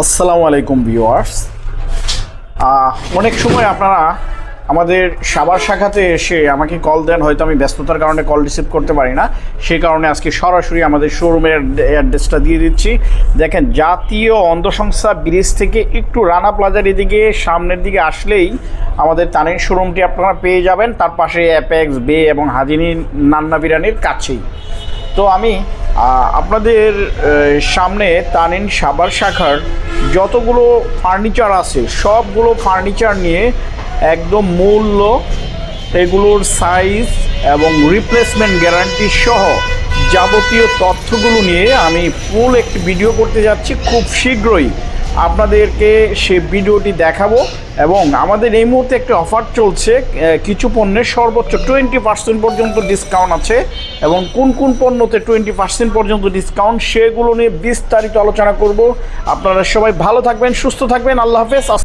আসসালামু আলাইকুম ভিউয়ার্স। অনেক সময় আপনারা আমাদের সাভার শাখাতে এসে আমাকে কল দেন, হয়তো আমি ব্যস্ততার কারণে কল রিসিভ করতে পারি না, সেই কারণে আজকে সরাসরি আমাদের শোরুমের অ্যাড্রেসটা দিয়ে দিচ্ছি। দেখেন, জাতীয় অন্ধসংস্থা ব্রিজ থেকে একটু রানা প্লাজার এদিকে সামনের দিকে আসলেই আমাদের তানিন শোরুমটি আপনারা পেয়ে যাবেন। তার পাশে অ্যাপেক্স বে এবং হাজিনি নান্না বিরিয়ানির কাছেই। তো আমি আপনাদের সামনে তানিন সাভার শাখার যতগুলো ফার্নিচার আছে সবগুলো ফার্নিচার নিয়ে একদম মূল্য, এগুলোর সাইজ এবং রিপ্লেসমেন্ট গ্যারান্টি সহ যাবতীয় তথ্যগুলো নিয়ে আমি ফুল একটি ভিডিও করতে যাচ্ছি। খুব শীঘ্রই আপনাদেরকে সে ভিডিওটি দেখাবো। এবং আমাদের এই মুহূর্তে একটা অফার চলছে, কিছু পণ্যের সর্বোচ্চ 20% পর্যন্ত ডিসকাউন্ট আছে এবং কোন কোন পণ্যতে 20% পর্যন্ত ডিসকাউন্ট সেগুলো নিয়ে বিস্তারিত আলোচনা করব। আপনারা সবাই ভালো থাকবেন, সুস্থ থাকবেন। আল্লাহ হাফেজ।